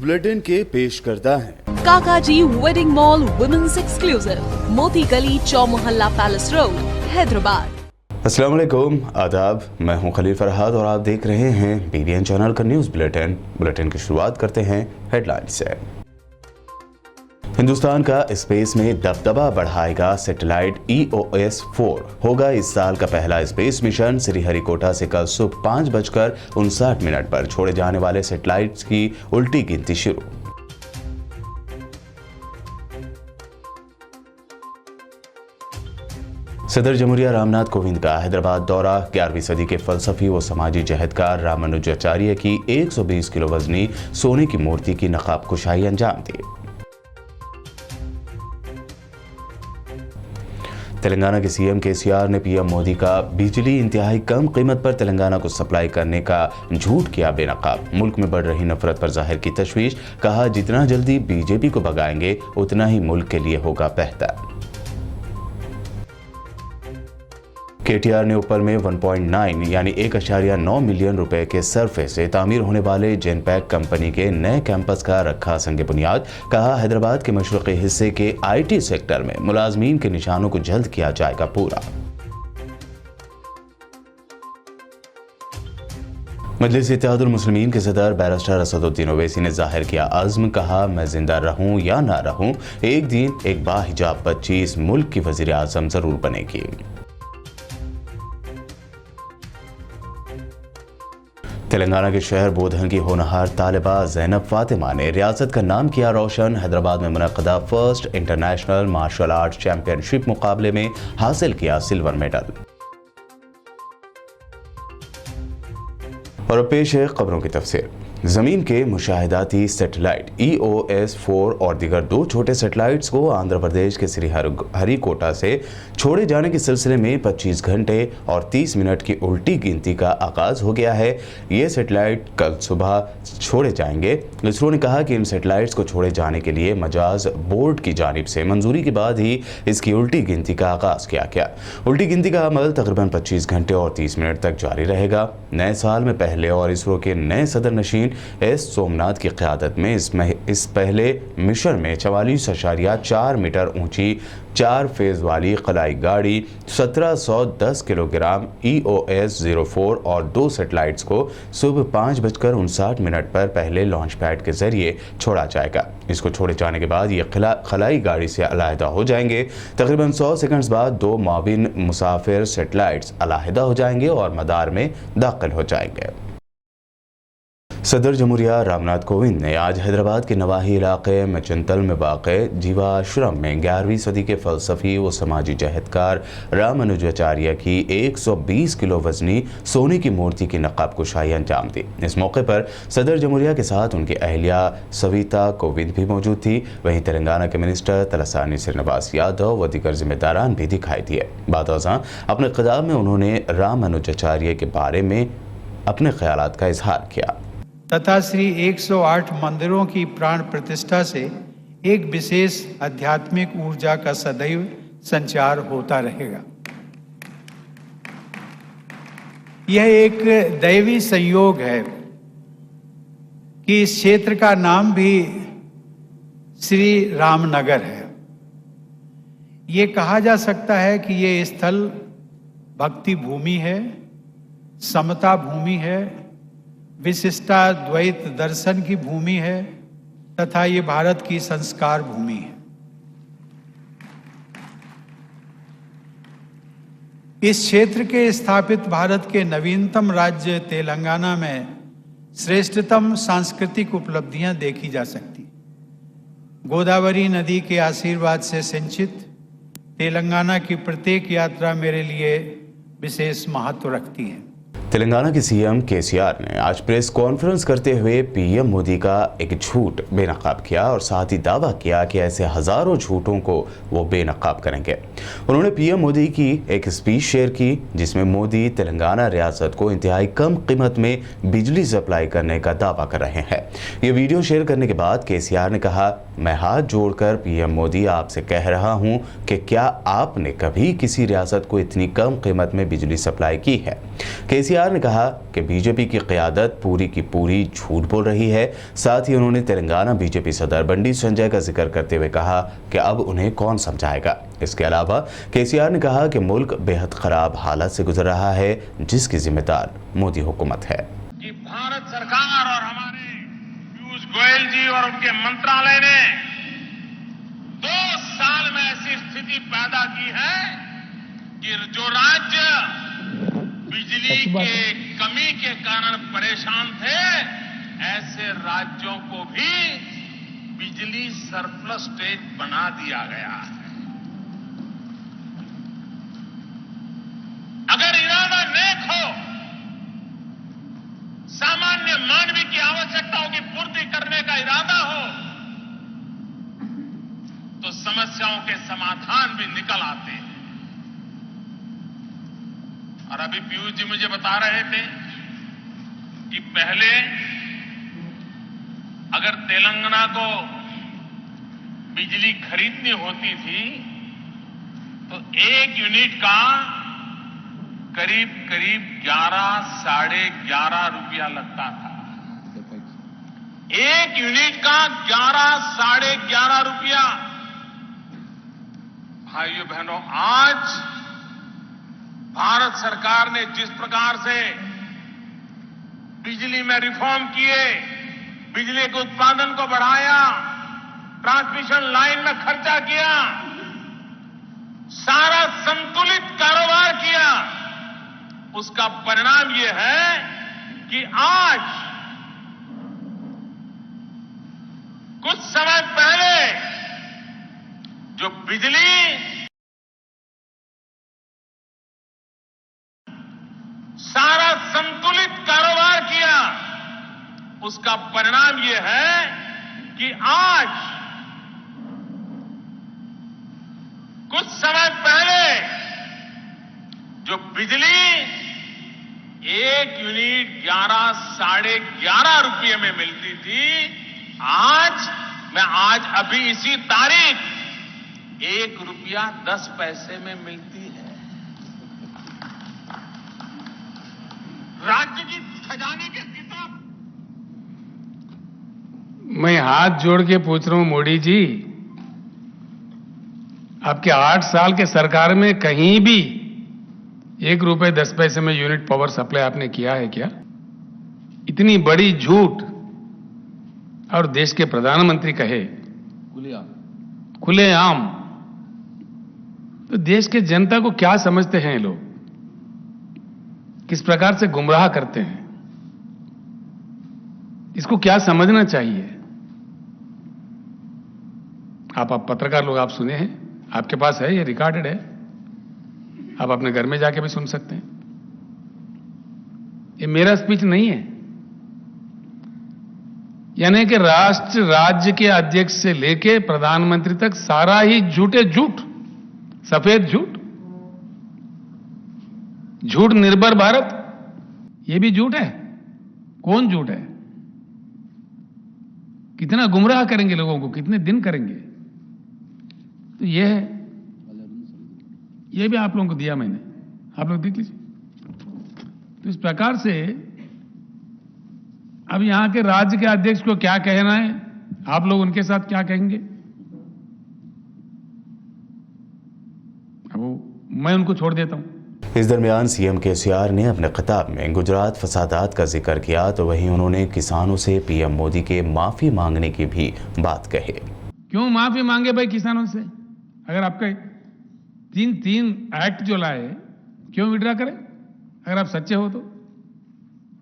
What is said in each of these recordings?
Bulletin के पेश करता है काकाजी वेडिंग मॉल वुमेन्स एक्सक्लूसिव, मोती गली, चौमुहल्ला पैलेस रोड, हैदराबाद। अस्सलाम वालेकुम, आदाब। मैं हूं खलील फरहाद और आप देख रहे हैं BBN चैनल का न्यूज़ बुलेटिन की शुरुआत करते हैं हेडलाइन से। हिंदुस्तान का स्पेस में दबदबा बढ़ाएगा सैटेलाइट EOS 4 होगा इस साल का पहला स्पेस मिशन। श्रीहरिकोटा से कल सुबह 5:59 पर छोड़े जाने वाले सैटेलाइट्स की उल्टी गिनती शुरू। सदर जमहूरिया रामनाथ कोविंद का हैदराबाद दौरा। 11वीं सदी के फलसफी व समाजी जहदकार रामानुजाचार्य की 120 किलो वजनी सोने की मूर्ति की नकाब कुशाई अंजाम दी। तेलंगाना के CM KCR ने PM मोदी का बिजली इंतहाई कम कीमत पर तेलंगाना को सप्लाई करने का झूठ किया बेनकाब। मुल्क में बढ़ रही नफरत पर जाहिर की तशवीश। कहा, जितना जल्दी BJP को भगाएंगे उतना ही मुल्क के लिए होगा बेहतर। KTR ने ऊपर में 1.9 यानी 1.9 मिलियन रुपए के सरफे से तामीर होने वाले जेनपैक कंपनी के नए कैंपस का रखा संग बुनियाद। कहा, हैदराबाद के मशरक़ी हिस्से के IT सेक्टर में मुलाजमीन के निशानों को जल्द किया जाएगा पूरा। मजलिस इत्तेहादुल मुस्लिमीन के सदर बैरिस्टर असदुद्दीन ओवैसी ने जाहिर किया अज़्म। कहा, मैं जिंदा रहूं या ना रहूं, एक दिन एक बाहिजाब बच्ची इस मुल्क की वज़ीर आज़म जरूर बनेगी। तेलंगाना के शहर बोधन की होनहार तालिबा ज़ैनब फातिमा ने रियासत का नाम किया रोशन। हैदराबाद में मुनक़दा first international martial art championship मुकाबले में हासिल किया सिल्वर मेडल। और पेश है खबरों की तफसीर। जमीन के मुशाहिदाती सैटेलाइट EOS 4 और दीगर 2 छोटे सैटेलाइट्स को आंध्र प्रदेश के श्रीहरिकोटा से छोड़े जाने के सिलसिले में 25 घंटे और 30 मिनट की उल्टी गिनती का आगाज हो गया है। ये सैटेलाइट कल सुबह छोड़े जाएंगे। इसरो ने कहा कि इन सैटेलाइट्स को छोड़े जाने के लिए मजाज बोर्ड की जानिब से मंजूरी के बाद ही इसकी उल्टी गिनती का आगाज किया गया। उल्टी गिनती का अमल तकरीबन 25 घंटे और 30 मिनट तक जारी रहेगा। नए साल में पहले और इसरो के नए सदर नशीन S सोमनाथ की क़यादत में इस पहले मिशन में 44.4 मीटर ऊंची 4 फेज वाली खलाई गाड़ी 1710 किलोग्राम EOS 04 और 2 सैटेलाइट्स को सुबह 5:59 पर पहले लॉन्च पैड के जरिए छोड़ा जाएगा। इसको छोड़े जाने के बाद ये खलाई गाड़ी से अलहदा हो जाएंगे। तकरीबन 100 सेकंड्स बाद 2 माविन मुसाफिर सैटेलाइट्स अलहदा हो जाएंगे और मदार में दाखिल हो जाएंगे। सदर जमहूरिया रामनाथ कोविंद ने आज हैदराबाद के नवाही इलाके मचंतल में वाक़े जीवाश्रम में 11वीं सदी के फलसफी व समाजी जहदकार रामानुजाचार्य की 120 किलो वजनी सोने की मूर्ति की नकाब कुशाई अंजाम दी। इस मौके पर सदर जमहूरिया के साथ उनकी अहलिया सविता कोविंद भी मौजूद थी। वहीं तेलंगाना के मिनिस्टर तलसानी श्रीनिवास यादव व दीगर जिम्मेदारान भी दिखाई दिए। बादशाह अपने खिताब में उन्होंने रामानुजाचार्य के बारे में अपने ख्यालात का इजहार किया तथा श्री 108 मंदिरों की प्राण प्रतिष्ठा से एक विशेष आध्यात्मिक ऊर्जा का सदैव संचार होता रहेगा। यह एक दैवी संयोग है कि इस क्षेत्र का नाम भी श्री रामनगर है। ये कहा जा सकता है कि ये स्थल भक्ति भूमि है, समता भूमि है, विशिष्टाद्वैत दर्शन की भूमि है तथा ये भारत की संस्कार भूमि है। इस क्षेत्र के स्थापित भारत के नवीनतम राज्य तेलंगाना में श्रेष्ठतम सांस्कृतिक उपलब्धियां देखी जा सकती। गोदावरी नदी के आशीर्वाद से सिंचित तेलंगाना की प्रत्येक यात्रा मेरे लिए विशेष महत्व रखती है। तेलंगाना के CM KCR ने आज प्रेस कॉन्फ्रेंस करते हुए PM मोदी का एक झूठ बेनकाब किया और साथ ही दावा किया कि ऐसे हजारों झूठों को वो बेनकाब करेंगे। उन्होंने PM मोदी की एक स्पीच शेयर की जिसमें मोदी तेलंगाना रियासत को इंतहाई कम कीमत में बिजली सप्लाई करने का दावा कर रहे हैं। ये वीडियो शेयर करने के बाद KCR ने कहा, मैं हाथ जोड़कर PM मोदी आपसे कह रहा हूँ कि क्या आपने कभी किसी रियासत को इतनी कम कीमत में बिजली सप्लाई की है। KCR केसीआर ने कहा कि बीजेपी की क़यादत पूरी की पूरी झूठ बोल रही है। साथ ही उन्होंने तेलंगाना बीजेपी सदर बंडी संजय का जिक्र करते हुए कहा कि अब उन्हें कौन समझाएगा। इसके अलावा केसीआर ने कहा कि मुल्क बेहद खराब हालात से गुजर रहा है, जिसकी जिम्मेदार मोदी हुकूमत है। कि भारत सरकार और हमारे पीयूष गोयल जी और उनके मंत्रालय ने 2 साल में ऐसी स्थिति पैदा की है कि जो राज्य बिजली के कमी के कारण परेशान थे, ऐसे राज्यों को भी बिजली सरप्लस स्टेट बना दिया गया है। अगर इरादा नेक हो, सामान्य मानवीय की आवश्यकताओं की पूर्ति करने का इरादा हो, तो समस्याओं के समाधान भी निकल आते हैं। और अभी पीयूष जी मुझे बता रहे थे कि पहले अगर तेलंगाना को बिजली खरीदनी होती थी तो 1 यूनिट का करीब 11 साढ़े 11 रुपया लगता था। 1 यूनिट का 11 साढ़े 11 रुपया। भाइयों बहनों, आज भारत सरकार ने जिस प्रकार से बिजली में रिफॉर्म किए, बिजली के उत्पादन को बढ़ाया, ट्रांसमिशन लाइन में खर्चा किया, सारा संतुलित कारोबार किया, उसका परिणाम यह है कि आज कुछ समय पहले जो बिजली सारा संतुलित कारोबार किया, उसका परिणाम यह है कि आज कुछ समय पहले जो बिजली 1 यूनिट 11 साढ़े 11 रुपये में मिलती थी, आज अभी इसी तारीख 1 रुपया 10 पैसे में मिलती है। राज्य की खजाने के किताब। मैं हाथ जोड़ के पूछ रहा हूं मोदी जी, आपके 8 साल के सरकार में कहीं भी 1 रुपए 10 पैसे में यूनिट पावर सप्लाई आपने किया है क्या? इतनी बड़ी झूठ। और देश के प्रधानमंत्री कहे खुलेआम, तो देश के जनता को क्या समझते हैं ये लोग? किस प्रकार से गुमराह करते हैं? इसको क्या समझना चाहिए? आप पत्रकार लोग, आप सुने हैं, आपके पास है, ये रिकॉर्डेड है, आप अपने घर में जाके भी सुन सकते हैं। ये मेरा स्पीच नहीं है। यानी कि राष्ट्र राज्य के अध्यक्ष से लेके प्रधानमंत्री तक सारा ही झूठे झूठ, सफेद झूठ। झूठ निर्भर भारत, ये भी झूठ है। कौन झूठ है? कितना गुमराह करेंगे लोगों को, कितने दिन करेंगे? तो ये है, ये भी आप लोगों को दिया मैंने, आप लोग देख लीजिए। तो इस प्रकार से अब यहां के राज्य के अध्यक्ष को क्या कहना है, आप लोग उनके साथ क्या कहेंगे? अब मैं उनको छोड़ देता हूं। इस दरमियान सीएम केसीआर ने अपने खिताब में गुजरात फसादात का जिक्र किया, तो वहीं उन्होंने किसानों से पीएम मोदी के माफी मांगने की भी बात कही। क्यों माफी मांगे भाई किसानों से? अगर आपके तीन एक्ट जो लाए, क्यों विड्रा करें? अगर आप सच्चे हो तो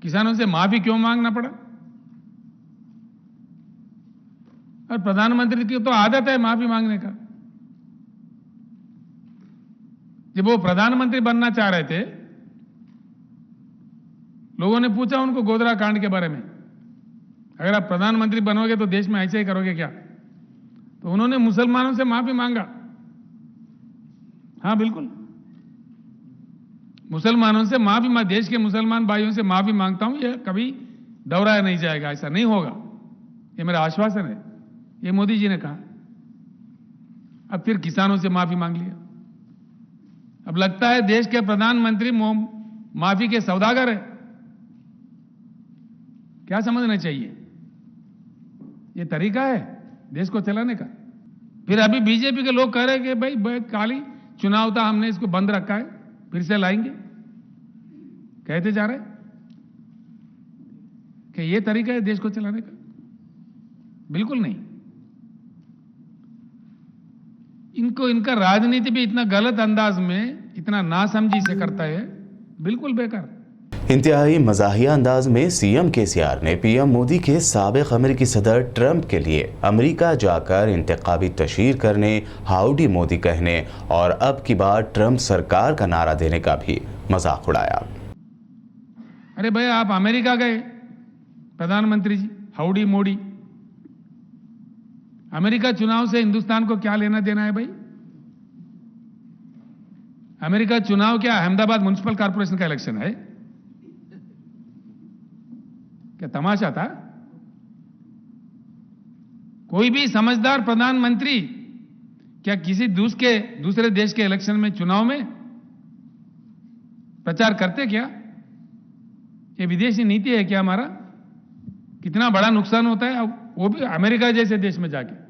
किसानों से माफी क्यों मांगना पड़ा? और प्रधानमंत्री की तो आदत है माफी मांगने का। जब वो प्रधानमंत्री बनना चाह रहे थे, लोगों ने पूछा उनको गोधरा कांड के बारे में, अगर आप प्रधानमंत्री बनोगे तो देश में ऐसे ही करोगे क्या? तो उन्होंने मुसलमानों से माफी मांगा। हाँ बिल्कुल, मुसलमानों से माफी, मैं देश के मुसलमान भाइयों से माफी मांगता हूं, यह कभी दोहराया नहीं जाएगा, ऐसा नहीं होगा, ये मेरा आश्वासन है, ये मोदी जी ने कहा। अब फिर किसानों से माफी मांग लिया। अब लगता है देश के प्रधानमंत्री माफी के सौदागर है। क्या समझना चाहिए? ये तरीका है देश को चलाने का? फिर अभी बीजेपी के लोग कह रहे हैं कि भाई काली चुनाव था, हमने इसको बंद रखा है, फिर से लाएंगे। कहते जा रहे कि ये तरीका है देश को चलाने का? बिल्कुल नहीं। इनको इनका राजनीति भी इतना गलत अंदाज में, इतना नासमझी से करता है, बिल्कुल बेकार। इंतहाई मज़ाहिया अंदाज में सीएम केसीआर ने पीएम मोदी के साबिक अमेरिकी सदर ट्रंप के लिए अमेरिका जाकर इंतखाबी तशहीर करने, हाउडी मोदी कहने और अब की बार ट्रंप सरकार का नारा देने का भी मजाक उड़ाया। अरे भाई, आप अमेरिका गए प्रधानमंत्री जी, हाउडी मोदी। अमेरिका चुनाव से हिंदुस्तान को क्या लेना देना है भाई? अमेरिका चुनाव क्या अहमदाबाद म्युनिसिपल कॉर्पोरेशन का इलेक्शन है? क्या तमाशा था? कोई भी समझदार प्रधानमंत्री क्या किसी दूसरे देश के इलेक्शन में, चुनाव में प्रचार करते क्या? ये विदेशी नीति है क्या हमारा? कितना बड़ा नुकसान होता है, वो भी अमेरिका जैसे देश में जाके।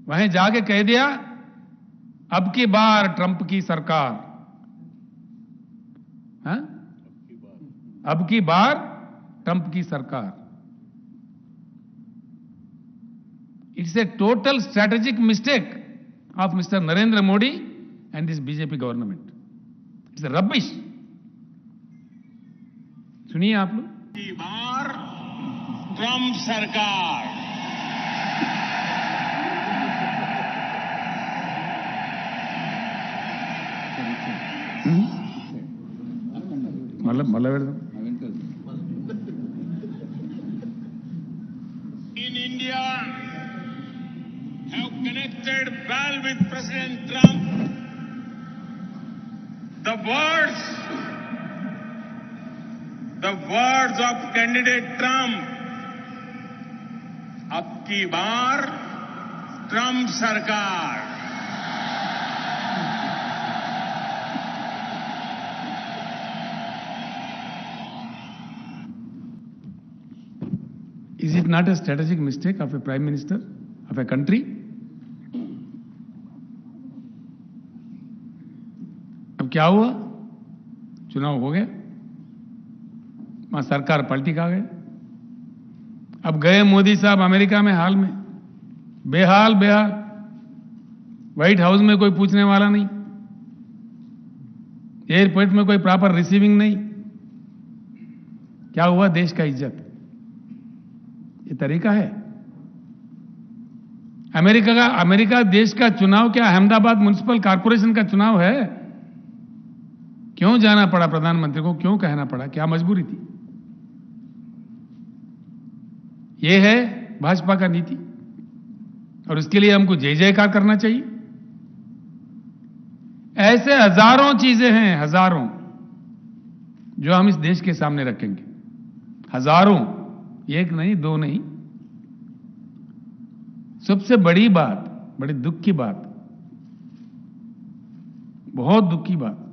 वहीं जाके कह दिया अब की बार ट्रंप की सरकार। हाँ? अब की बार ट्रंप की सरकार। It's a total strategic mistake of mister Narendra Modi and this BJP government. It's a rubbish. सुनिए आप लोग। की बार ट्रंप सरकार। In India have connected well with President Trump. The words of candidate Trump, अब की बार ट्रंप सरकार। Is it not a strategic mistake of a prime minister of a country? अब क्या हुआ? चुनाव हो गया, वहां सरकार पलटी खा गए। अब गए मोदी साहब अमेरिका में, हाल में बेहाल। व्हाइट हाउस में कोई पूछने वाला नहीं, एयरपोर्ट में कोई प्रॉपर रिसीविंग नहीं। क्या हुआ देश का इज्जत? ये तरीका है? अमेरिका देश का चुनाव क्या अहमदाबाद म्युनिसिपल कॉर्पोरेशन का चुनाव है? क्यों जाना पड़ा प्रधानमंत्री को? क्यों कहना पड़ा? क्या मजबूरी थी? ये है भाजपा का नीति, और इसके लिए हमको जय जयकार करना चाहिए। ऐसे हजारों चीजें हैं, हजारों, जो हम इस देश के सामने रखेंगे। हजारों, एक नहीं, दो नहीं। सबसे बड़ी बात, बड़ी दुख की बात, बहुत दुख की बात,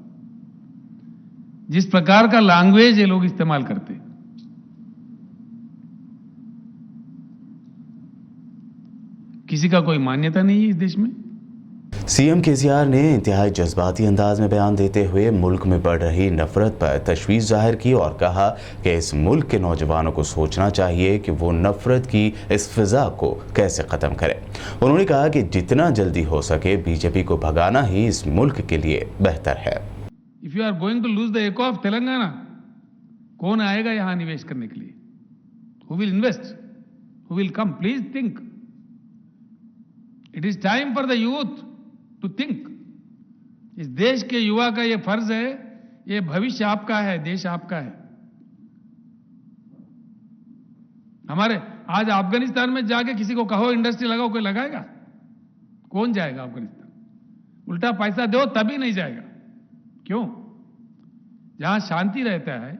जिस प्रकार का लैंग्वेज ये लोग इस्तेमाल करते हैं। किसी का कोई मान्यता नहीं है इस देश में। सीएम केसीआर ने इंतहाई जज्बाती अंदाज में बयान देते हुए मुल्क में बढ़ रही नफरत पर तशवीश जाहिर की और कहा कि इस मुल्क के नौजवानों को सोचना चाहिए कि वो नफरत की इस फिजा को कैसे ख़त्म करें। उन्होंने कहा कि जितना जल्दी हो सके बीजेपी को भगाना ही इस मुल्क के लिए बेहतर है। If you are going to lose the eco of Telangana, कौन आएगा यहां निवेश करने के लिए? Who will invest? Who will come? Please think. It is time for the youth to think. इस देश के युवा का यह फर्ज है, ये भविष्य आपका है, देश आपका है। हमारे आज अफगानिस्तान में जाके किसी को कहो इंडस्ट्री लगाओ, कोई लगाएगा? कौन जाएगा अफगानिस्तान? उल्टा पैसा दो तभी नहीं जाएगा। क्यों? जहां शांति रहता है,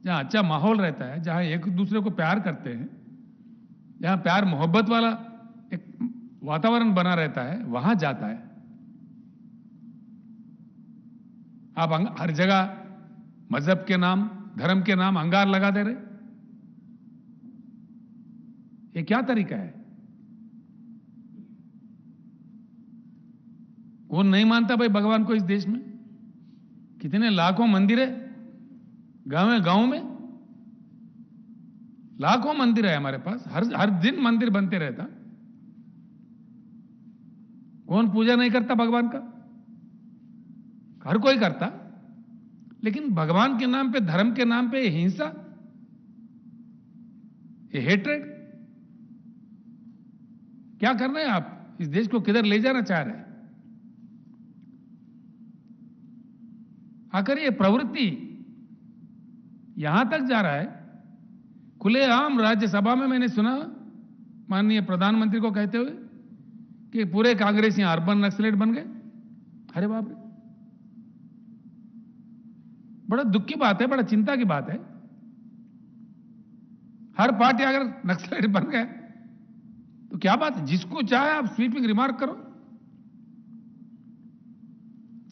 जहां अच्छा माहौल रहता है, जहां एक दूसरे को प्यार करते हैं, जहां प्यार मोहब्बत वाला एक वातावरण बना रहता है, वहां जाता है। आप हर जगह मजहब के नाम, धर्म के नाम अंगार लगा दे रहे। ये क्या तरीका है? कौन नहीं मानता भाई भगवान को इस देश में? कितने लाखों मंदिर है गांव में, लाखों मंदिर है हमारे पास, हर दिन मंदिर बनते रहता। कौन पूजा नहीं करता भगवान का? हर कोई करता, लेकिन भगवान के नाम पे, धर्म के नाम पे हिंसा, ये हेट्रेड, क्या कर रहे हैं आप? इस देश को किधर ले जाना चाह रहे हैं? आखिर ये प्रवृत्ति यहां तक जा रहा है। खुलेआम राज्यसभा में मैंने सुना माननीय प्रधानमंत्री को कहते हुए कि पूरे कांग्रेसी अर्बन नक्सलेट बन गए। अरे बाप रे, बड़ा दुख की बात है, बड़ा चिंता की बात है। हर पार्टी अगर नक्सलेट बन गए तो क्या बात है? जिसको चाहे आप स्वीपिंग रिमार्क करो।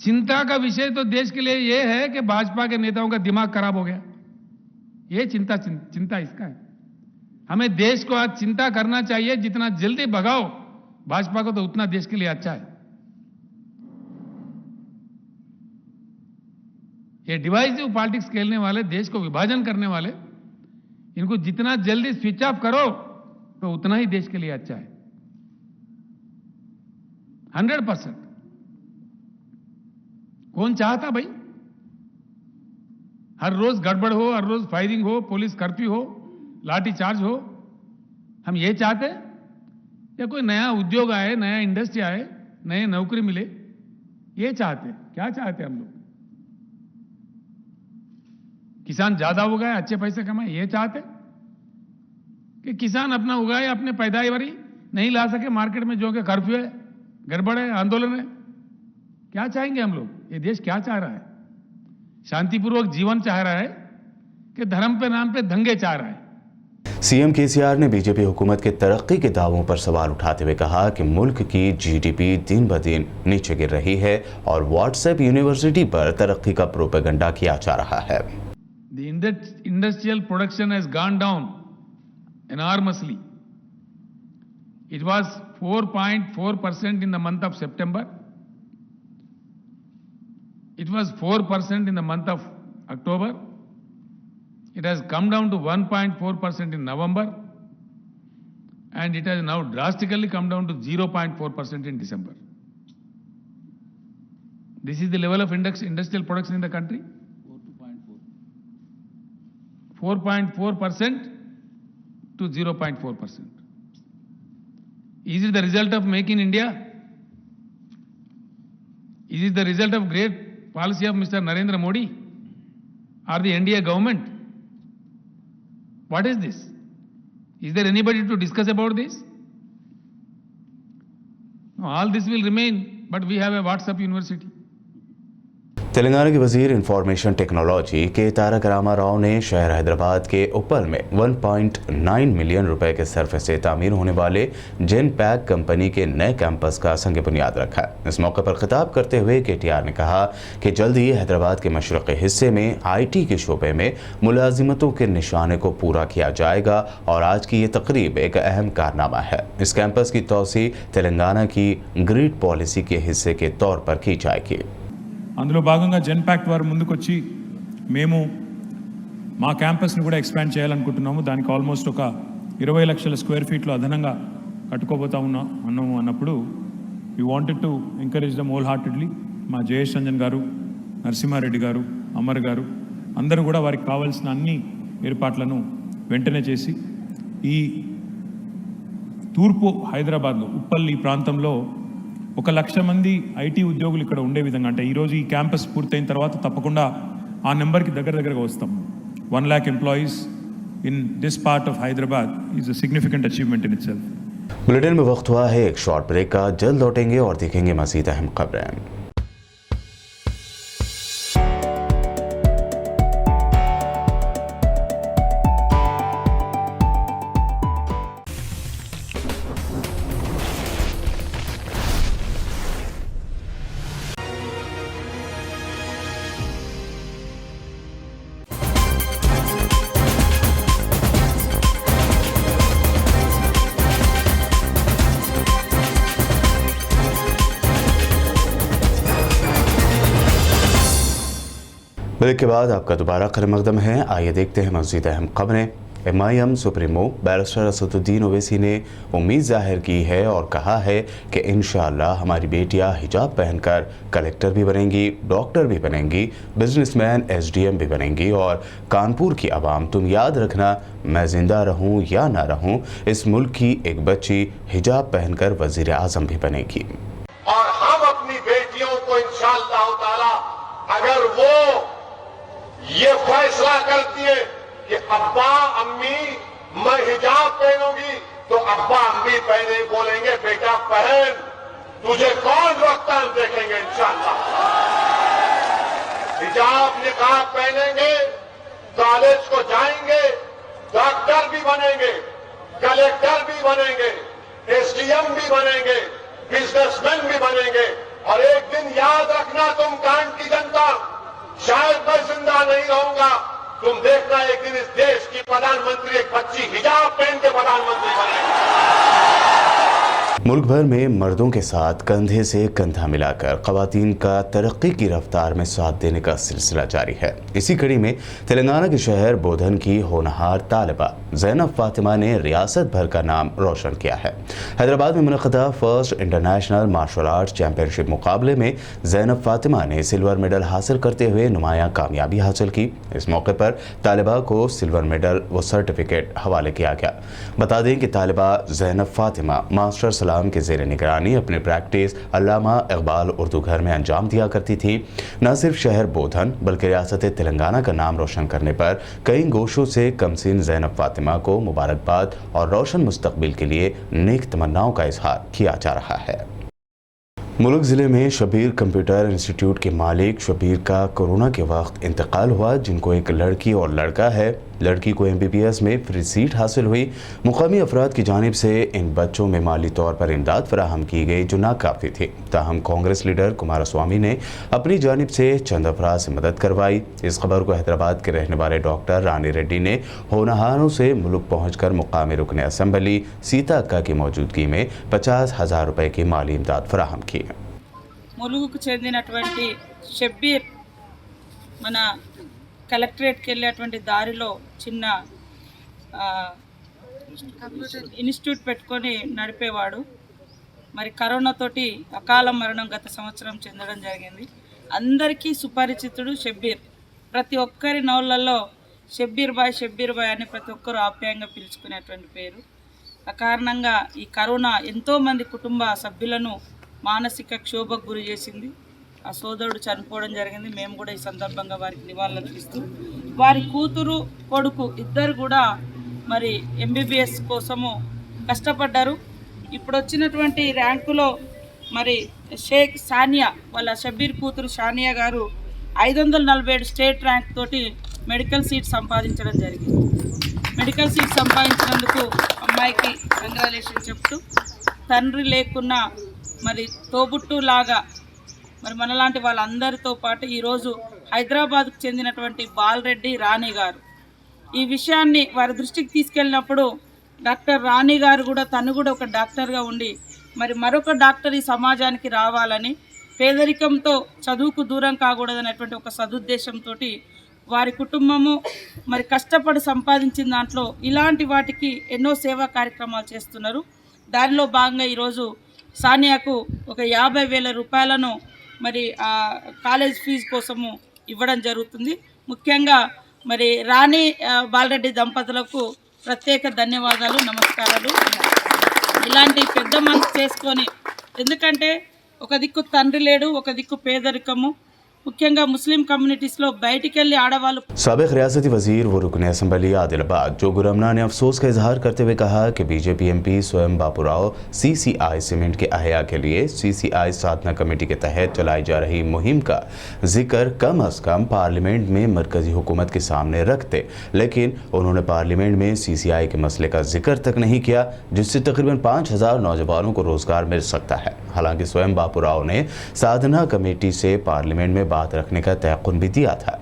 चिंता का विषय तो देश के लिए यह है कि भाजपा के नेताओं का दिमाग खराब हो गया। यह चिंता इसका है। हमें देश को आज चिंता करना चाहिए, जितना जल्दी भगाओ भाजपा को तो उतना देश के लिए अच्छा है। ये डिवाइसिव पॉलिटिक्स खेलने वाले, देश को विभाजन करने वाले, इनको जितना जल्दी स्विच ऑफ करो तो उतना ही देश के लिए अच्छा है। 100%। कौन चाहता भाई? हर रोज गड़बड़ हो, हर रोज फायरिंग हो, पुलिस कर्फ्यू हो, लाठी चार्ज हो। हम ये चाहते हैं या कोई नया उद्योग आए, नया इंडस्ट्री आए, नए नौकरी मिले? ये चाहते हैं। क्या चाहते हैं हम लोग? किसान ज्यादा उगाए, अच्छे पैसे कमाए, ये चाहते हैं कि किसान अपना उगाए, अपने पैदावारी नहीं ला सके मार्केट में, जो कि कर्फ्यू है, गड़बड़ है, आंदोलन है? क्या चाहेंगे हम लोग? ये देश क्या चाह रहा है? शांतिपूर्वक जीवन चाह रहा है कि धर्म पे नाम पे दंगे चाह रहा है? सीएम केसीआर ने बीजेपी हुकूमत के तरक्की के दावों पर सवाल उठाते हुए कहा कि मुल्क की जीडीपी दिन ब दिन नीचे गिर रही है और व्हाट्सएप यूनिवर्सिटी पर तरक्की का प्रोपेगेंडा किया जा रहा है। The industrial production has gone down enormously. It was 4.4% in the month of September. It was 4% in the month of October. It has come down to 1.4% in November. And it has now drastically come down to 0.4% in December. This is the level of industrial production in the country. 4.4% to 0.4%. Is it the result of Make in India? Is it the result of great policy of Mr. Narendra Modi or the NDA government? What is this? Is there anybody to discuss about this? No, all this will remain, but we have a WhatsApp university. Telangana के वजीर information technology के तारक रामाराव ने शहर हैदराबाद के उप्पल में 1.9 million रुपए के सरफे से तामीर होने वाले जेनपैक कंपनी के नए कैंपस का संग बुनियाद रखा। इस मौके पर खिताब करते हुए केटीआर ने कहा कि जल्द ही हैदराबाद के मशरक़ी हिस्से में आईटी के शोबे में मुलाजिमतों के निशाने को पूरा किया जाएगा और आज की ये तकरीब एक अहम कारनामा है। इस कैंपस की तोसी तेलंगाना की ग्रिड पॉलिसी के हिस्से के तौर पर की जाएगी। అందులో భాగంగా జెన్పాక్ట్ వారు ముందుకొచ్చి మేము మా క్యాంపస్ని కూడా ఎక్స్పాండ్ చేయాలనుకుంటున్నాము. దానికి ఆల్మోస్ట్ ఒక 20 లక్షల స్క్వేర్ ఫీట్లో అదనంగా కట్టుకోబోతా ఉన్నాము అన్నప్పుడు we wanted to encourage dum whole heartedly. మా జయేష్ రంజన్ గారు, నరసింహారెడ్డి గారు, అమర్ గారు అందరూ కూడా వారికి కావాల్సిన అన్ని ఏర్పాట్లను వెంటనే చేసి ఈ తూర్పు హైదరాబాద్లో ఉప్పల్ ఈ ప్రాంతంలో 1,00,000 మంది ఐటీ ఉద్యోగులు ఇక్కడ ఉండే విధంగా, అంటే ఈరోజు ఈ క్యాంపస్ పూర్తయిన తర్వాత తప్పకుండా ఆ నెంబర్కి దగ్గరగా వస్తాం. 1 lakh employees in this part of Hyderabad is a significant achievement in itself. Bulletin में वक्त हुआ है एक शॉर्ट ब्रेक का। जल्द लौटेंगे और देखेंगे मज़ीद अहम खबरें। ब्रेक के बाद आपका दोबारा खैर-ए-मक़दम है। आइए देखते हैं मज़ीद अहम खबरें। MIM supremo barrister Asaduddin Owaisi ने उम्मीद जाहिर की है और कहा है कि इंशाअल्लाह हमारी बेटियां हिजाब पहनकर कलेक्टर भी बनेंगी, डॉक्टर भी बनेंगी, बिजनेसमैन SDM भी बनेंगी और कानपुर की आवाम, तुम याद रखना, मैं जिंदा रहूं या ना रहूं, इस मुल्क की एक बच्ची हिजाब पहनकर वज़ीर आज़म भी बनेगी। और हम अपनी बेटियों को इंशाअल्लाह ताला अगर वो ये फैसला करती है कि अब्बा अम्मी मैं हिजाब पहनूंगी, तो अब्बा अम्मी पहने बोलेंगे बेटा पहन, तुझे कौन रोकता, हम देखेंगे इंशाअल्लाह। हिजाब निकाब पहनेंगे, कॉलेज को जाएंगे, डॉक्टर भी बनेंगे, कलेक्टर भी बनेंगे, SDM भी बनेंगे, बिजनेसमैन भी बनेंगे। और एक दिन याद रखना तुम कांड की जनता, शायद मैं जिंदा नहीं रहूंगा, तुम देखना एक दिन इस देश की प्रधानमंत्री एक बच्ची हिजाब पहन के प्रधानमंत्री बनेगी। मुल्क भर में मर्दों के साथ कंधे से कंधा मिलाकर खवातीन का तरक्की की रफ्तार में साथ देने का सिलसिला जारी है। इसी कड़ी में तेलंगाना के शहर बोधन की होनहार तालिबा ज़ैनब फातिमा ने रियासत भर का नाम रोशन किया है। हैदराबाद में मुनक़दा first international martial arts championship मुकाबले में ज़ैनब फातिमा ने सिल्वर मेडल हासिल करते हुए नुमायां कामयाबी हासिल की। इस मौके पर तालिबा को सिल्वर मेडल व सर्टिफिकेट हवाले किया गया। बता दें कि तालिबा ज़ैनब फातिमा मास्टर सलाम के ज़ेर निगरानी अपनी प्रैक्टिस अल्लामा इकबाल उर्दू घर में अंजाम दिया करती थी। न सिर्फ शहर बोधन बल्कि रियासत तेलंगाना का नाम रोशन करने पर कई गोशों से कमसिन ज़ैनब फातिमा को मुबारकबाद और रोशन मुस्तकबिल के लिए नेक तमन्नाओं का इजहार किया जा रहा है। मुल्क ज़िले में शबीर कंप्यूटर इंस्टीट्यूट के मालिक शबीर का कोरोना के वक्त इंतकाल हुआ, जिनको एक लड़की और लड़का है। लड़की को MBBS में फ्री सीट हासिल हुई। मुकामी अफराद की जानिब से इन बच्चों में माली तौर पर इमदाद फराहम की गई जो नाकाफ़ी थी। ताहम कांग्रेस लीडर कुमारस्वामी ने अपनी जानिब से चंद अफराद से मदद करवाई। इस खबर को हैदराबाद के रहने वाले डॉक्टर रानी रेड्डी ने होनहारों से मुल्क पहुँच कर मुकामी रुकन असम्बली सीता अक्का की मौजूदगी में 50,000 रुपये की माली इमदाद फराहम की। ములుగుకు చెందినటువంటి షబ్బీర్ మన కలెక్టరేట్కి వెళ్ళేటువంటి దారిలో చిన్న ఇన్స్టిట్యూట్ పెట్టుకొని నడిపేవాడు. మరి కరోనాతోటి అకాల మరణం గత సంవత్సరం చెందడం జరిగింది. అందరికీ సుపరిచితుడు షబ్బీర్. ప్రతి ఒక్కరి నోళ్ళల్లో షబ్బీర్ బాయ్ అని ప్రతి ఒక్కరు ఆప్యాయంగా పిలుచుకునేటువంటి పేరు. ఆ కారణంగా ఈ కరోనా ఎంతోమంది కుటుంబ సభ్యులను మానసిక క్షోభకు గురి చేసింది. ఆ సోదరుడు చనిపోవడం జరిగింది. మేము కూడా ఈ సందర్భంగా వారికి నివాళులర్పిస్తూ, వారి కూతురు కొడుకు ఇద్దరు కూడా మరి MBBS కోసము కష్టపడ్డారు. ఇప్పుడు వచ్చినటువంటి ర్యాంకులో మరి షేక్ సానియా వాళ్ళ షబీర్ కూతురు సానియా గారు 547 స్టేట్ ర్యాంక్ తోటి మెడికల్ సీట్ సంపాదించడం జరిగింది. మెడికల్ సీట్ సంపాదించినందుకు అమ్మాయికి కంగ్రాచులేషన్ చెప్తూ, తండ్రి లేకున్నా మరి తోబుట్టు లాగా మరి మనలాంటి వాళ్ళందరితో పాటు ఈరోజు హైదరాబాద్కు చెందినటువంటి బాలరెడ్డి రాణి గారు ఈ విషయాన్ని వారి దృష్టికి తీసుకెళ్ళినప్పుడు డాక్టర్ రాణి గారు కూడా తను కూడా ఒక డాక్టర్గా ఉండి మరి మరొక డాక్టర్ ఈ సమాజానికి రావాలని, పేదరికంతో చదువుకు దూరం కాకూడదనేటువంటి ఒక సదుద్దేశంతో వారి కుటుంబము మరి కష్టపడి సంపాదించిన దాంట్లో ఇలాంటి వాటికి ఎన్నో సేవా కార్యక్రమాలు చేస్తున్నారు. దానిలో భాగంగా ఈరోజు సానియాకు ఒక 50,000 రూపాయలను మరి కాలేజ్ ఫీజు కోసము ఇవ్వడం జరుగుతుంది. ముఖ్యంగా మరి రాణి బాలరెడ్డి దంపతులకు ప్రత్యేక ధన్యవాదాలు, నమస్కారాలు. ఇలాంటి పెద్ద మనసు చేసుకొని, ఎందుకంటే ఒక దిక్కు తండ్రి లేడు, ఒక దిక్కు పేదరికము, ముఖ్యంగా ముస్లిం కమ్యూనిటీస్లో బయటికి వెళ్ళి ఆడవాళ్ళు। साबिक़ रियासती वज़ीर व रुकन असम्बली आदिलाबाद जो गुरमना ने अफसोस का इजहार करते हुए कहा कि BJP MP स्वयं बापूराव CCI सीमेंट के अहया के लिए CCI साधना कमेटी के तहत चलाई जा रही मुहिम का जिक्र कम अज़ कम पार्लियामेंट में मरकज़ी हुकूमत के सामने रखते, लेकिन उन्होंने पार्लियामेंट में CCI के मसले का जिक्र तक नहीं किया, जिससे तकरीबन 5,000 नौजवानों को रोज़गार मिल सकता है। हालांकि स्वयं बापूराव ने साधना कमेटी से पार्लियामेंट में बात रखने का तयक़ुन भी दिया था।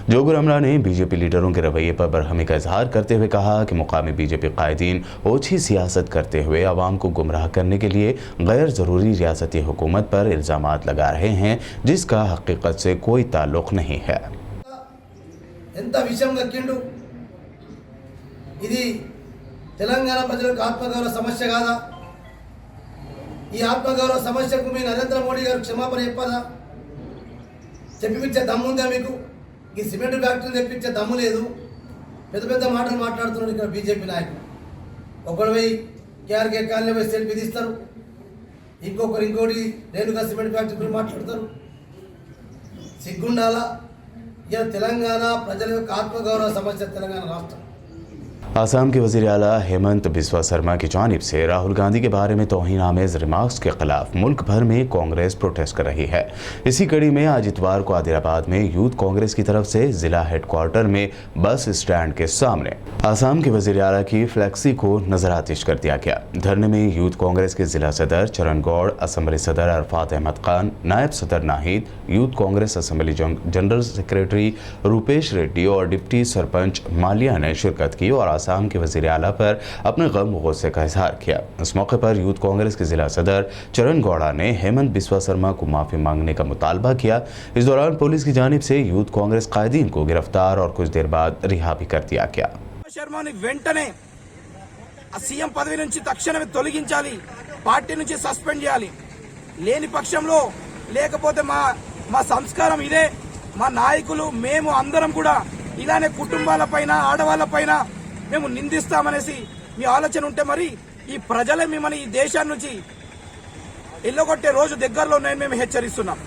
जोगर अमला ने बीजेपी लीडरों के रवैये पर बरहमी का इजहार करते हुए कहा कि मुकामी बीजेपी कायदीन ओछी सियासत करते हुए आवाम को गुमराह करने के लिए गैर ज़रूरी रियासती हुकूमत पर इल्ज़ामात लगा रहे हैं, जिसका हकीकत से कोई ताल्लुक़ नहीं है। ఎంత విషయం దక్కిండు. ఇది తెలంగాణ ప్రజలకు ఆత్మగౌరవ సమస్య కాదా? ఈ ఆత్మగౌరవ సమస్యకు మీ నరేంద్ర మోడీ గారు క్షమాపణ చెప్పదా? చెప్పిపించే దమ్ము ఉందా మీకు? ఈ సిమెంట్ ఫ్యాక్టరీ తెప్పించే దమ్ము లేదు. పెద్ద పెద్ద మాటలు మాట్లాడుతున్నారు ఇక్కడ బీజేపీ నాయకులు. ఒకరు పోయి కేఆర్కే కాలనీ పోయి సెల్ఫీ తీస్తారు, ఇంకోటి రేణుకా సిమెంట్ ఫ్యాక్టరీ గురించి మాట్లాడతారు. సిగ్గుండాలా? ఇక తెలంగాణ ప్రజల యొక్క ఆత్మగౌరవ సమస్య తెలంగాణ రాష్ట్రం. आसाम के वज़ीर आला हेमंत बिस्वा शर्मा की जानिब से राहुल गांधी के बारे में तौहीन आमेज़ रिमार्क्स के खिलाफ मुल्क भर में कांग्रेस प्रोटेस्ट कर रही है। इसी कड़ी में आज इतवार को आदिलाबाद में यूथ कांग्रेस की तरफ से जिला हेडक्वार्टर में बस स्टैंड के सामने आसाम के वज़ीर आला की फ्लैक्सी को नजरातिश कर दिया गया। धरने में यूथ कांग्रेस के जिला सदर चरण गौड़, असम्बली सदर अरफात अहमद खान, नायब सदर Nahid, youth Congress assembly general secretary Rupesh Reddy और डिप्टी सरपंच मालिया ने शिरकत की और आसाम के वज़ीर आला पर अपने गम व गुस्से का इजहार किया। इस मौके पर यूथ कांग्रेस के जिला सदर चरण गौड़ा ने हेमंत बिस्वा शर्मा को माफ़ी मांगने का मुतालबा किया। इस दौरान पुलिस की जानिब से यूथ कांग्रेस कायदीन को गिरफ्तार और कुछ देर बाद रिहा भी कर दिया गया। శర్మని వెంటనే సీఎం పదవి నుంచి తక్షణమే తొలగించాలి, పార్టీ నుంచి సస్పెండ్ చేయాలి. లేని పక్షంలో లేకపోతే మా సంస్కారం ఇదే, మా నాయకులు మేము అందరం కూడా ఇలానే కుటుంబాలపైన ఆడవాళ్ళపైన మేము నిందిస్తామనేసి మీ ఆలోచన ఉంటే మరి ఈ ప్రజలే మిమ్మల్ని ఈ దేశాన్ని నుంచి ఎల్లగొట్టే రోజు దగ్గరలో ఉన్నాయని మేము హెచ్చరిస్తున్నాం.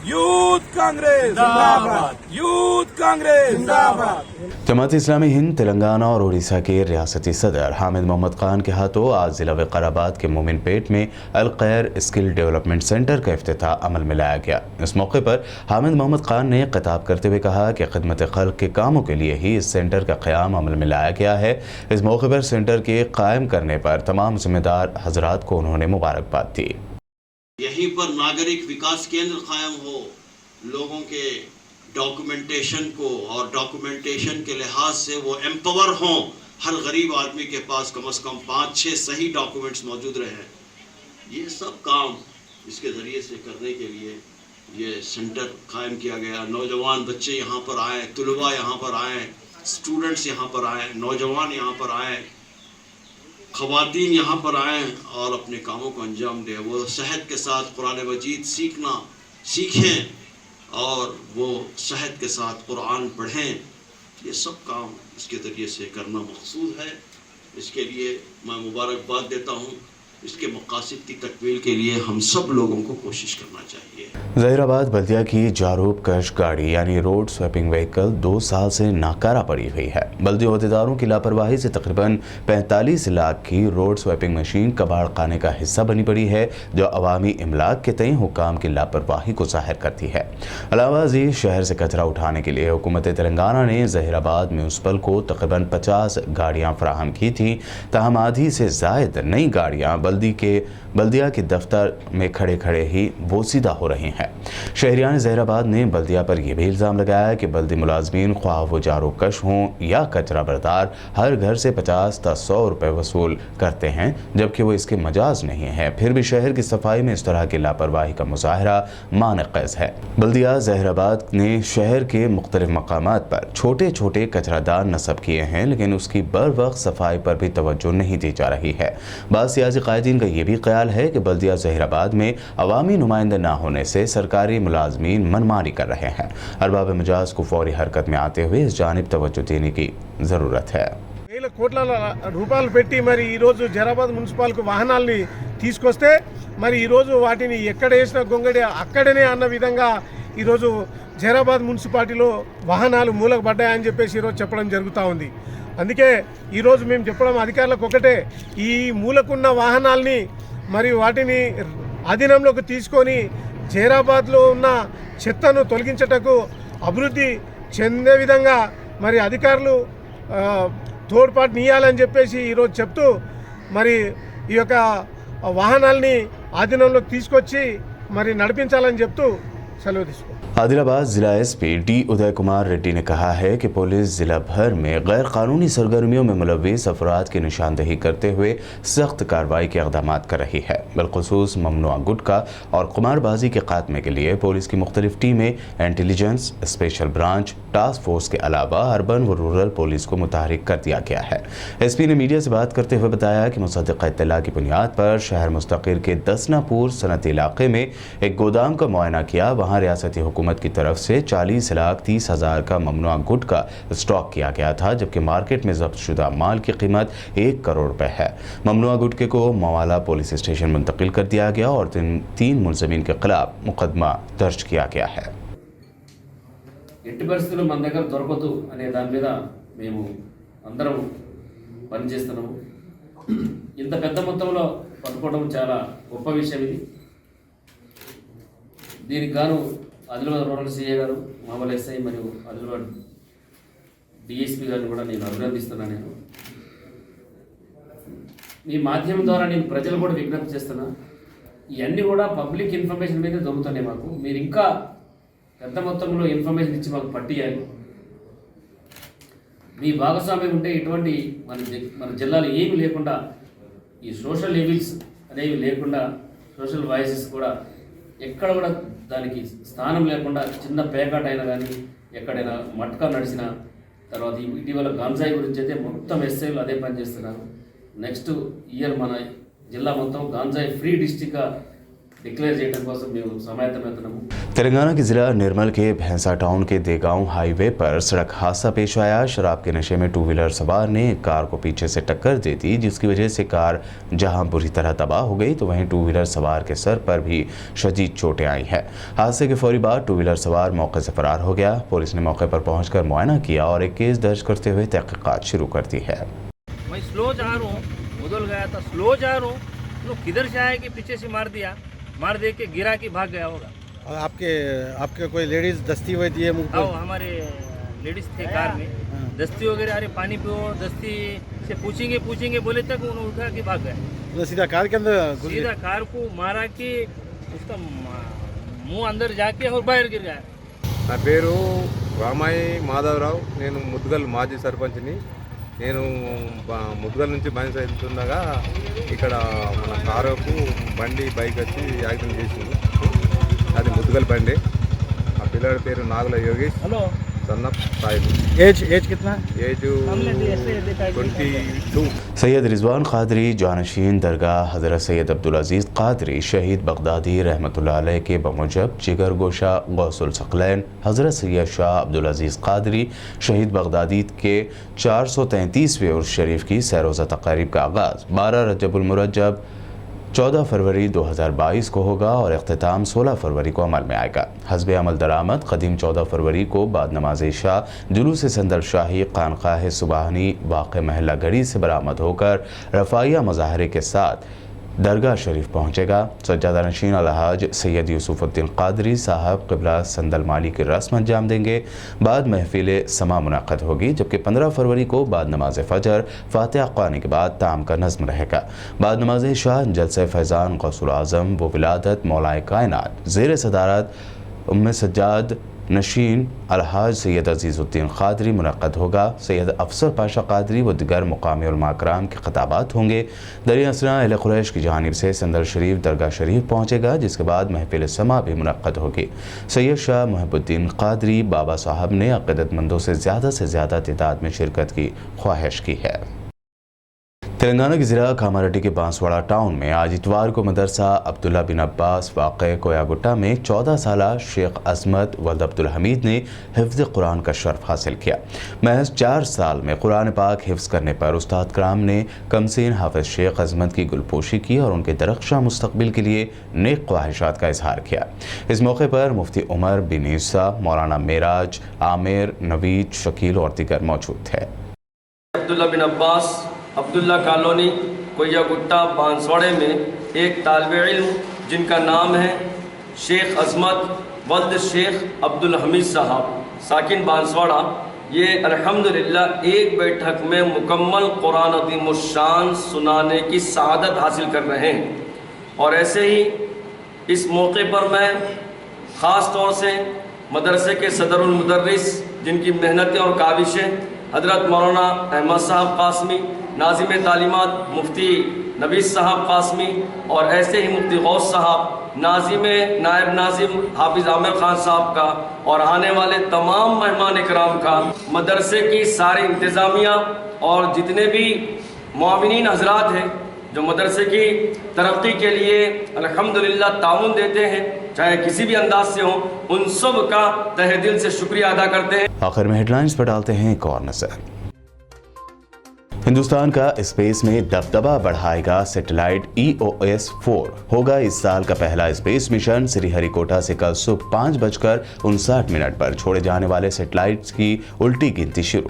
यूथ कांग्रेस जिंदाबाद, यूथ कांग्रेस जिंदाबाद। जमात इस्लामी हिंद तेलंगाना और उड़ीसा के रियासती सदर हामिद मोहम्मद खान के हाथों आज जिला विकाराबाद के मोमिनपेट में अल खैर स्किल डेवलपमेंट सेंटर का इफ्तिताह अमल में लाया गया। इस मौके पर हामिद मोहम्मद खान ने खिताब करते हुए कहा कि खिदमत खल्क के कामों के लिए ही इस सेंटर का क़याम अमल में लाया गया है। इस मौके पर सेंटर के कायम करने पर तमाम जिम्मेदार हजरात को उन्होंने मुबारकबाद दी। यहीं पर नागरिक विकास केंद्र कायम हो, लोगों के डॉक्यूमेंटेशन को और डॉक्यूमेंटेशन के लिहाज से वो एम्पावर हों। हर गरीब आदमी के पास कम से कम 5-6 सही डॉक्यूमेंट्स मौजूद रहे। ये सब काम इसके ज़रिए से करने के लिए ये सेंटर कायम किया गया। नौजवान बच्चे यहाँ पर आए, तुलबा यहाँ पर आए, स्टूडेंट्स यहाँ पर आए, नौजवान यहाँ पर आए, ख़वातीन यहाँ पर आएँ और अपने कामों को अंजाम दें। वो सेहत के साथ कुरान मजीद सीखें और वो सेहत के साथ कुरान पढ़ें। ये सब काम इसके ज़रिए से करना मकसूद है। इसके लिए मैं मुबारकबाद देता हूँ। इसके मकासद की तकमील के लिए हम सब लोगों को कोशिश करना चाहिए। ज़हीराबाद बल्दिया की जारूब कश गाड़ी यानी रोड स्वेपिंग व्हीकल 2 साल से नाकारा पड़ी हुई है। बल्दी अहदेदारों की लापरवाही से तकरीबन 45 लाख की रोड स्वेपिंग मशीन कबाड़ खाने का हिस्सा बनी पड़ी है, जो अवामी इमलाक के तय हुकाम की लापरवाही को ज़ाहिर करती है। अलावाजी शहर से कचरा उठाने के लिए हुकूमत तेलंगाना ने ज़हीराबाद म्यूनसिपल को तकरीबन 50 गाड़ियाँ फराहम की थी। ताहम आधी से ज़ायद नई गाड़ियाँ बल्दिया के दफ्तर में खड़े खड़े ही बोसीदा हो रही हैं। शहरियान ज़हीराबाद ने बल्दिया पर यह भी इल्ज़ाम लगाया कि बल्दी मुलाजमीन ख्वाह वो जारोकश हों या कचरा बरदार हर घर से 50 या 100 रुपये वसूल करते हैं, जबकि वो इसके मजाज नहीं है। फिर भी शहर की सफाई में इस तरह की लापरवाही का मुजाहरा मानक़ज़ है। बल्दिया ज़हीराबाद ने शहर के मुख्तलिफ मकामात पर छोटे छोटे कचरादान नस्ब किए हैं, लेकिन उसकी बर वक्त सफाई पर भी तवज्जो नहीं दी जा रही है। बाद सियासी कायदीन का ये भी ख्याल है कि बल्दिया ज़हीराबाद में अवामी नुमाइंदे न होने से सरकारी मुलाजमीन मनमानी कर रहे हैं। अरबाब मिजाज को फौरी हरकत में आते हुए इस जानिब तवज्जो देने की ज़रूरत है। వేల కోట్ల రూపాయలు పెట్టి మరి ఈరోజు జైరాబాద్ మున్సిపాల్కు వాహనాల్ని తీసుకొస్తే మరి ఈరోజు వాటిని ఎక్కడ వేసిన గొంగడి అక్కడనే అన్న విధంగా ఈరోజు జైరాబాద్ మున్సిపాలిటీలో వాహనాలు మూలకు పడ్డాయని చెప్పేసి ఈరోజు చెప్పడం జరుగుతూ ఉంది. అందుకే ఈరోజు మేము చెప్పడం అధికారులకు ఒకటే, ఈ మూలకున్న వాహనాల్ని మరి వాటిని అధీనంలోకి తీసుకొని జైరాబాద్లో ఉన్న చెత్తను తొలగించటకు అభివృద్ధి చెందే విధంగా మరి అధికారులు తోడ్పాటు నీయాలని చెప్పేసి ఈరోజు చెప్తూ మరి ఈ యొక్క వాహనాల్ని ఆధీనంలోకి తీసుకొచ్చి మరి నడిపించాలని చెప్తూ సెలవు తీసుకుంటాం. आदिलाबाद जिला एसपी डी उदय कुमार रेड्डी ने कहा है कि पुलिस जिला भर में गैर कानूनी सरगर्मियों में मुलव्विस अफराद की निशानदेही करते हुए सख्त कार्रवाई के इक़दाम कर रही है। बिलखुसूस ममनुआ गुटखा और कुमारबाजी के खात्मे के लिए पुलिस की मुख्तलिफ टीमें, intelligence, special branch, task force के अलावा अर्बन व रूरल पुलिस को मुतहरिक कर दिया गया है। एसपी ने मीडिया से बात करते हुए बताया कि मुसद्दक़ा इत्तला की बुनियाद पर शहर मुस्तक़िर के दसनापुर सनती इलाके में एक गोदाम का मुआयना किया। वहाँ रियासती हुकूमत की तरफ से 40,30,000 का ममनुआ गुटखा स्टॉक किया गया था, जबकि मार्केट में जब्त शुदा माल की कीमत 1 करोड़ रुपए है। ममनुआ गुटखे को मवाला पुलिस स्टेशन मुंतकिल कर दिया गया और 3 मुलज़मीन के खिलाफ मुकदमा दर्ज किया गया है। ఎట్టి పరిస్థితుల్లో మన దగ్గర దొరకదు అనే దాని మీద మేము అందరం పనిచేస్తున్నాము. ఇంత పెద్ద మొత్తంలో పట్టుకోవడం చాలా గొప్ప విషయం. ఇది దీనికి గాను ఆదిలాబాద్ రూరల్ సిఐ గారు, మామూలు ఎస్ఐ మరియు ఆదిలాబాద్ డిఎస్పీ గారిని కూడా నేను అభినందిస్తున్నాను. నేను మీ మాధ్యమం ద్వారా నేను ప్రజలు కూడా విజ్ఞప్తి చేస్తున్నా, ఇవన్నీ కూడా పబ్లిక్ ఇన్ఫర్మేషన్ మీద దొరుకుతున్నాయి. మాకు మీరు ఇంకా పెద్ద మొత్తంలో ఇన్ఫర్మేషన్ ఇచ్చి మాకు పట్టియాలి. మీ భాగస్వామ్యం ఉంటే ఇటువంటి మన జిల్లాలో ఏమి లేకుండా, ఈ సోషల్ ఈవిల్స్ అనేవి లేకుండా, సోషల్ వాయిసెస్ కూడా ఎక్కడ కూడా దానికి స్థానం లేకుండా, చిన్న పేకాట అయినా కానీ ఎక్కడైనా మట్కా నడిచిన తర్వాత ఇటీవల గాంజాయి గురించి అయితే మొత్తం ఎస్ఐలు అదే పని చేస్తున్నారు. నెక్స్ట్ ఇయర్ మన జిల్లా మొత్తం గాంజాయి ఫ్రీ డిస్ట్రిక్ట్గా डिक्लेयर చేయడం కోసం మేము సమాయత్తమవుతున్నాము. तेलंगाना के जिला निर्मल के भैंसा टाउन के देगांव हाईवे पर सड़क हादसा पेश आया। शराब के नशे में 2 व्हीलर सवार ने कार को पीछे से टक्कर दे दी, जिसकी वजह से कार जहां बुरी तरह तबाह हो गई तो वहीं 2 व्हीलर सवार के सर पर भी शदीद चोटें आई हैं। हादसे के फौरी बाद 2 व्हीलर सवार मौके से फरार हो गया। पुलिस ने मौके पर पहुंचकर मुआयना किया और एक केस दर्ज करते हुए तहकीकात शुरू कर दी है। मैं स्लो जा रहा हूँ, बदल गया था, स्लो जा रहा हूँ, लोग किधर से आए कि पीछे से मार दे के गिरा के भाग गया होगा। और आपके कोई लेडीज दस्ती हुई थी मुंह पे? हमारे लेडीज थे कार में, दस्ती वगैरह, अरे पानी पियो, दस्ती से पूछेंगे बोले तक उन्होंने उठा के भाग गया। तो सीधा कार के अंदर सीधा कार को मारा के उसका मुंह अंदर जाके और बाहर गिर गया। నా పేరు రామాయి మాధవరావు. నేను ముద్దుగల్ మాజీ సర్పంచ్ని. నేను ముద్దుగల్ నుంచి బానిస వెళ్తుండగా ఇక్కడ మన కారుకు బండి బైక్ వచ్చి యాక్సిడెంట్ చేసింది. అది ముద్దుగల్ బండి. ఆ పిల్లడి పేరు Nagula Yogesh, son of Sail. Age कितना? एज 22. सैयद रिजवान कादरी जानशीन दरगाह हज़रत सैयद अब्दुल अजीज़ कादरी शहीद बगदादी रहमतुल्लाह अलैह के बमुजब जिगर गोशा गौसुल सकलैन हज़रत सैयद शाह अब्दुल अजीज़ कादरी शहीद बगदादी के 433वें उर्स शरीफ की सैरोज़ा तक़रीब का आगाज़ 12 रजबुल मुरज्जब 14 फरवरी 2022 को होगा और इख्तिताम 16 फरवरी को अमल में आएगा। हस्ब अमल दरामद कदीम 14 फरवरी को बाद नमाज शाह जुलूस संदल शाही खानकाह सुबाहनी वाक़ महल्ला गढ़ी से बरामद होकर रफ़ाइया मज़ाहरे के साथ दरगाह शरीफ पहुँचेगा। सज्जादा नशीन अलहाज सैयद यूसुफ़ुद्दीन कादरी साहब क़िबला संदल माली की रस्म अंजाम देंगे। बाद महफिल समा मुनक़्क़द होगी, जबकि 15 फरवरी को बाद नमाज फ़जर फ़ातिहा ख़्वानी के बाद ताम का नज़्म रहेगा। बाद नमाज शाह जलसे फैज़ान गौसुल आज़म व विलादत मौलाए कायनात ज़ेर सदारत उम्मे सज्जाद नशीन अलहाज सैयद अजीज़ुद्दीन कादरी मुनक़्क़द होगा। सैयद अफसर पाशा कादरी व दिगर मुक़ामी उलमा कराम के ख़ताबात होंगे। दरिया असना अहले क़ुरैश की जानिब से संदल शरीफ दरगाह शरीफ पहुँचेगा, जिसके बाद महफिल समा भी मुनक़्क़द होगी। सैयद शाह मुहिबुद्दीन कादरी बाबा साहब ने अक़ीदतमंदों से ज़्यादा तादाद में शिरकत की ख्वाहिश की है। तेलंगाना के ज़िला कामारेड्डी के बांसवाड़ा टाउन में आज इतवार को मदरसा अब्दुल्ला बिन अब्बास वाक़े कोयागुट्टा में 14 साला शेख अज़मत वल्द अब्दुल हमीद ने हिफ्ज़ कुरान का शर्फ हासिल किया। महज 4 साल में कुरान पाक हिफ्ज़ करने पर उस्ताद कराम ने कमसीन हाफिज़ शेख अज़मत की गुलपोशी की और उनके दरख्शां मुस्तक़बिल के लिए नेक ख्वाहिशात का इजहार किया। इस मौके पर मुफ्ती उमर बिन ईसा, मौलाना मेराज, आमिर, नवीद, शकील और दीगर मौजूद थे। अब्दुल्ला बिन अब्बास अब्दुल्ला कॉलोनी कोयागुट्टा बांसवाड़े में एक तालिबे इल्म जिनका नाम है शेख अज़मत वल्द शेख अब्दुल हमीद साहब साकिन बांसवाड़ा, ये अल्हम्दुलिल्लाह एक बैठक में मुकम्मल कुरान अज़ीमुश्शान सुनाने की सआदत हासिल कर रहे हैं। और ऐसे ही इस मौके पर मैं ख़ास तौर से मदरसे के सदरुल मुदर्रिस जिनकी मेहनतें और काविशें हज़रत मौलाना अहमद साहब कासमी, नाज़िम तालीमात मुफ्ती नबीस साहब कासमी और ऐसे ही मुफ्ती गौस साहब, नाज़िम नायब नाज़िम हाफिज़ आमिर खान साहब का और आने वाले तमाम मेहमान इकराम का, मदरसे की सारी इंतज़ामिया और जितने भी मुआविनीन हज़रात हैं जो मदरसे की तरक्की के लिए अल्हम्दुलिल्लाह ताउन देते हैं, चाहे किसी भी अंदाज से हो, उन सब का तहे दिल से शुक्रिया अदा करते हैं। आखिर में हेडलाइंस पर डालते हैं एक और नजर। हिंदुस्तान का स्पेस में दबदबा बढ़ाएगा सैटेलाइट EOS 4 होगा इस साल का पहला स्पेस मिशन। श्रीहरिकोटा से कल सुबह 5:59 पर छोड़े जाने वाले सैटेलाइट्स की उल्टी गिनती शुरू।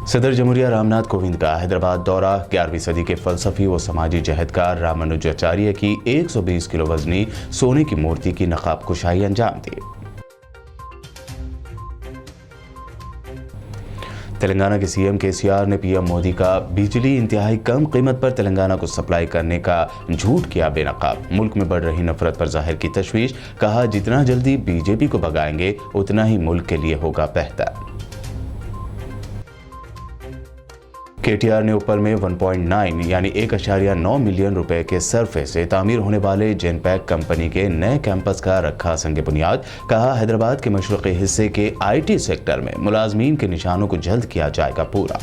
सदर जमहूरिया रामनाथ कोविंद का हैदराबाद दौरा। 11वीं सदी के फलसफी व समाजी जहदकार रामानुजाचार्य की 120 किलो वजनी सोने की मूर्ति की नकाब कुशाई अंजाम दी। तेलंगाना के CM KCR ने PM मोदी का बिजली इंतहाई कम कीमत पर तेलंगाना को सप्लाई करने का झूठ किया बेनकाब। मुल्क में बढ़ रही नफरत पर जाहिर की तशवीश, कहा जितना जल्दी BJP को भगाएंगे उतना ही मुल्क के लिए होगा बेहतर। KTR ने ऊपर में 1.9 यानी 1.9 मिलियन रुपए के सरफे से तामीर होने वाले जेनपैक कंपनी के नए कैंपस का रखा संग बुनियाद। कहा हैदराबाद के मशरक़ी हिस्से के IT सेक्टर में मुलाजमीन के निशानों को जल्द किया जाएगा पूरा।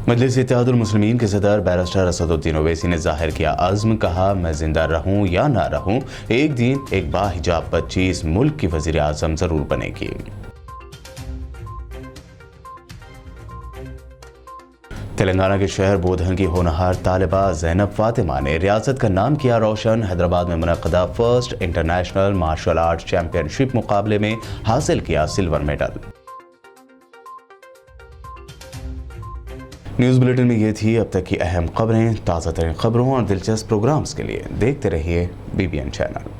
मजलिस इत्तेहादुल मुस्लिमीन के सदर बैरिस्टर असदुद्दीन ओवैसी ने जाहिर किया अज़्म। कहा मैं जिंदा रहूं या ना रहूं, एक दिन एक बाहिजाब बच्ची इस मुल्क की वज़ीर आज़म जरूर बनेगी। तेलंगाना के शहर बोधन की होनहार तालिबा ज़ैनब फातिमा ने रियासत का नाम किया रोशन। हैदराबाद में मुनक़दा first international martial art championship मुकाबले में हासिल किया सिल्वर मेडल। न्यूज़ बुलेटिन में ये थी अब तक की अहम खबरें। ताज़ा तरीन खबरों और दिलचस्प प्रोग्राम्स के लिए देखते रहिए BBN चैनल।